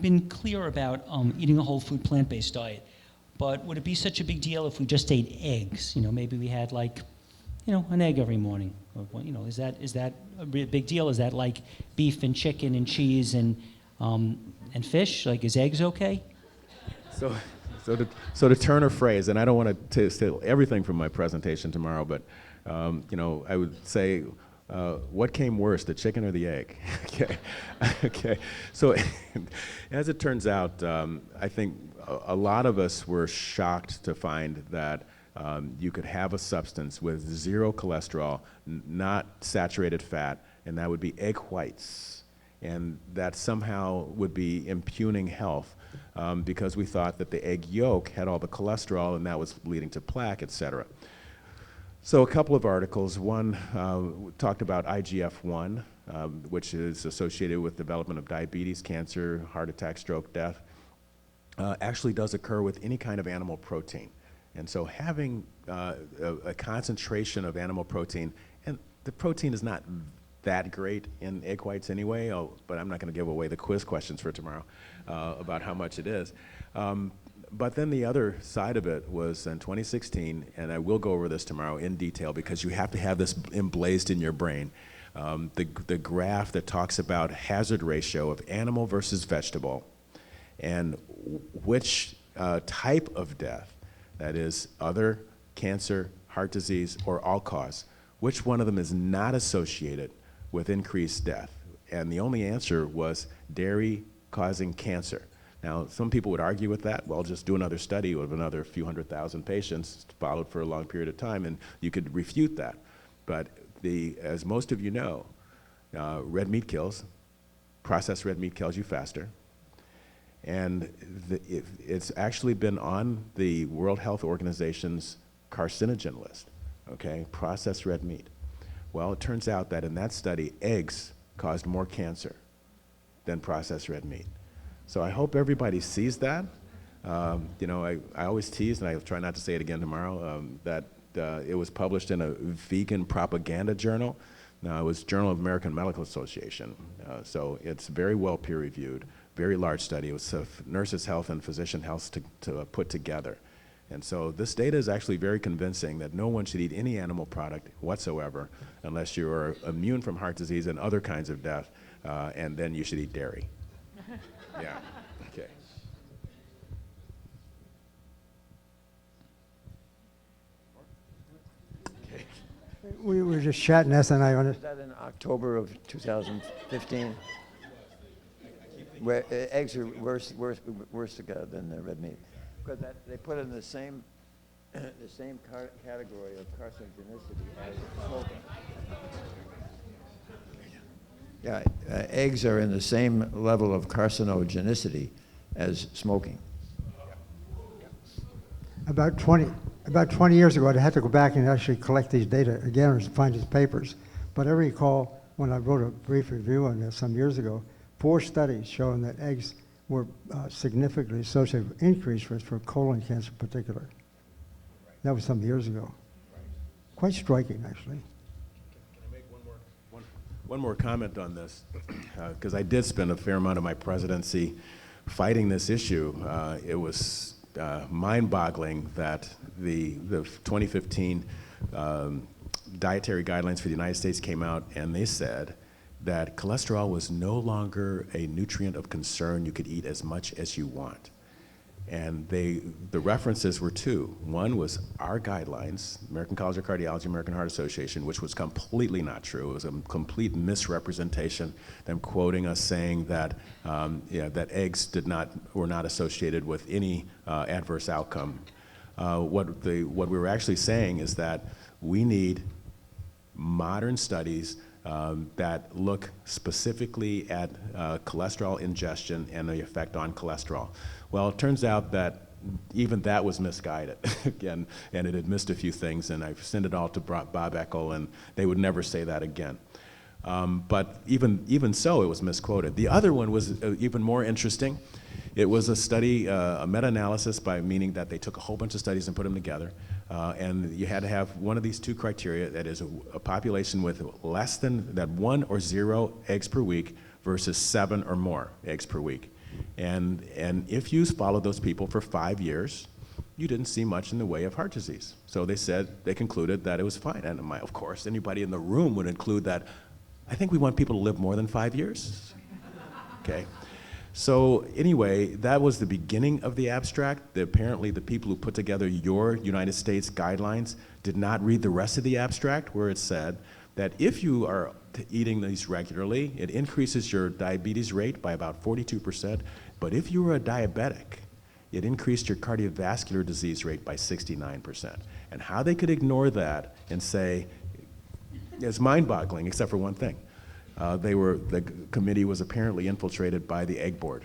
been clear about eating a whole food plant-based diet, but would it be such a big deal if we just ate eggs? Maybe we had an egg every morning. Or, is that a big deal? Is that like beef and chicken and cheese and fish? Like, is eggs okay? So to turn a phrase, and I don't want to steal everything from my presentation tomorrow, but I would say, what came worse, the chicken or the egg? Okay. Okay. So as it turns out, I think a lot of us were shocked to find that you could have a substance with zero cholesterol, not saturated fat, and that would be egg whites. And that somehow would be impugning health because we thought that the egg yolk had all the cholesterol and that was leading to plaque, et cetera. So a couple of articles. One talked about IGF-1, which is associated with development of diabetes, cancer, heart attack, stroke, death, actually does occur with any kind of animal protein. And so having a concentration of animal protein, and the protein is not that great in egg whites anyway, but I'm not going to give away the quiz questions for tomorrow about how much it is. But then the other side of it was in 2016, and I will go over this tomorrow in detail because you have to have this emblazed in your brain, the graph that talks about hazard ratio of animal versus vegetable and which type of death, that is other, cancer, heart disease, or all cause, which one of them is not associated with increased death. And the only answer was dairy causing cancer. Now, some people would argue with that. Well, just do another study of another few 100,000 patients followed for a long period of time, and you could refute that. But as most of you know, red meat kills. Processed red meat kills you faster. And it's actually been on the World Health Organization's carcinogen list, okay? Processed red meat. Well, it turns out that in that study, eggs caused more cancer than processed red meat. So I hope everybody sees that. I always tease, and I try not to say it again tomorrow, that it was published in a vegan propaganda journal. Now, it was Journal of American Medical Association. So it's very well peer-reviewed, very large study. It was nurses' health and physician health to put together. And so this data is actually very convincing that no one should eat any animal product whatsoever unless you are immune from heart disease and other kinds of death, and then you should eat dairy. Yeah, okay. Okay. We were just chatting, S and I, on Was it. that in October of 2015? Where eggs are worse than the red meat, because they put it in the same category of carcinogenicity as smoking. Yeah, eggs are in the same level of carcinogenicity as smoking. About 20 years ago, I had to go back and actually collect these data again and find these papers. But I recall when I wrote a brief review on this some years ago, 4 studies showing that eggs were significantly associated with increased risk for colon cancer in particular. That was some years ago. Quite striking, actually. Can I make one more comment on this? Because I did spend a fair amount of my presidency fighting this issue. It was mind-boggling that the 2015 dietary guidelines for the United States came out, and they said that cholesterol was no longer a nutrient of concern. You could eat as much as you want. And the references were 2. One was our guidelines, American College of Cardiology, American Heart Association, which was completely not true. It was a complete misrepresentation, them quoting us saying that, that eggs were not associated with any adverse outcome. What we were actually saying is that we need modern studies that look specifically at cholesterol ingestion and the effect on cholesterol. Well, it turns out that even that was misguided again, and it had missed a few things, and I've sent it all to Bob Eckel, and they would never say that again. But even so, it was misquoted. The other one was even more interesting. It was a study, a meta-analysis, meaning that they took a whole bunch of studies and put them together, and you had to have one of these 2 criteria, that is a population with less than 1 or 0 eggs per week versus 7 or more eggs per week. And if you followed those people for 5 years, you didn't see much in the way of heart disease. So they concluded that it was fine. And of course, anybody in the room would include that, I think we want people to live more than 5 years. Okay. So anyway, that was the beginning of the abstract. Apparently the people who put together your United States guidelines did not read the rest of the abstract, where it said that if you are eating these regularly, it increases your diabetes rate by about 42%, but if you were a diabetic, it increased your cardiovascular disease rate by 69%. And how they could ignore that and say, it's mind-boggling, except for one thing. The committee was apparently infiltrated by the egg board.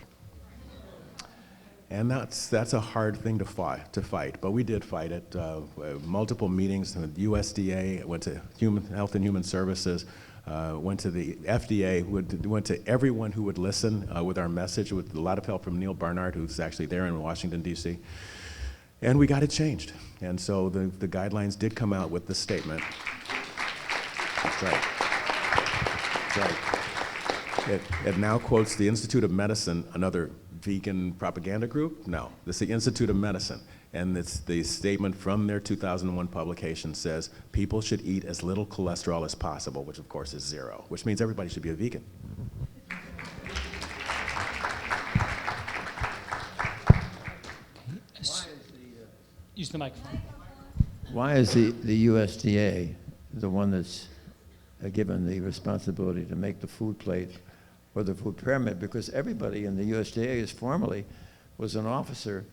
And that's a hard thing to fight, but we did fight it. Multiple meetings with USDA, went to Health and Human Services, went to the FDA, went to everyone who would listen with our message, with a lot of help from Neil Barnard, who's actually there in Washington, D.C. And we got it changed. And so the guidelines did come out with this statement. That's right. That's right. It now quotes the Institute of Medicine, another vegan propaganda group? No, this is the Institute of Medicine. And it's the statement from their 2001 publication says people should eat as little cholesterol as possible, which of course is 0, which means everybody should be a vegan. Use the microphone. Why is the USDA the one that's given the responsibility to make the food plate or the food pyramid? Because everybody in the USDA was an officer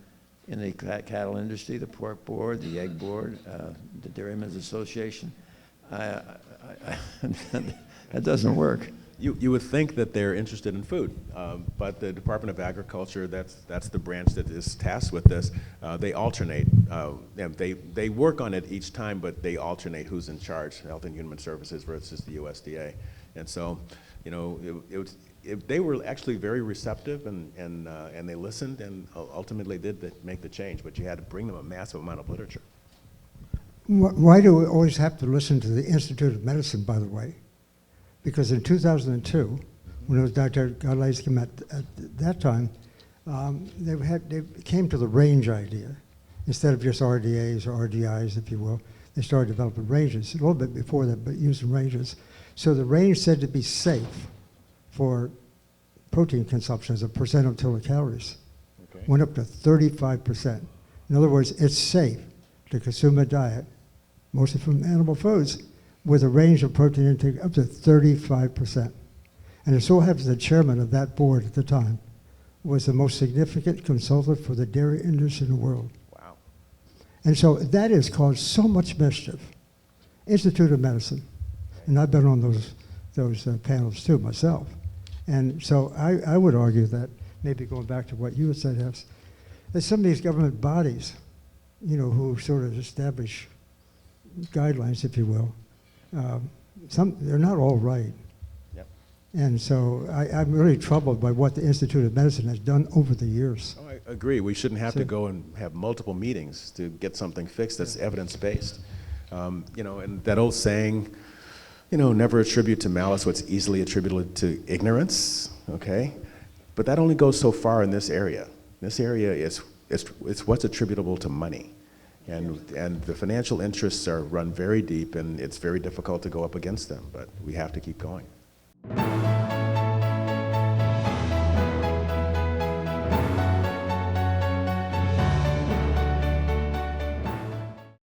in the cattle industry, the pork board, the egg board, the Dairymen's Association. That doesn't work. You would think that they're interested in food, but the Department of Agriculture, that's the branch that is tasked with this, they alternate. They work on it each time, but they alternate who's in charge, Health and Human Services versus the USDA. And so, you know, they were actually very receptive, and they listened, and ultimately did make the change, but you had to bring them a massive amount of literature. Why do we always have to listen to the Institute of Medicine, by the way? Because in 2002, when those dietary guidelines came at that time, they came to the range idea. Instead of just RDAs or RDIs, if you will, they started developing ranges. A little bit before that, but using ranges. So the range said to be safe for protein consumption as a percent of total calories. Okay. Went up to 35%. In other words, it's safe to consume a diet, mostly from animal foods, with a range of protein intake up to 35%. And it so happens the chairman of that board at the time was the most significant consultant for the dairy industry in the world. Wow. And so that has caused so much mischief. Institute of Medicine, and I've been on those panels too myself. And so I would argue that, maybe going back to what you had said, Hess, that some of these government bodies, you know, who sort of establish guidelines, if you will, they're not all right. Yep. And so I'm really troubled by what the Institute of Medicine has done over the years. Oh, I agree. We shouldn't have to go and have multiple meetings to get something fixed that's evidence-based. You know, and that old saying, you know, never attribute to malice what's easily attributable to ignorance, okay? But that only goes so far in this area. This area is what's attributable to money. And the financial interests are run very deep, and it's very difficult to go up against them, but we have to keep going.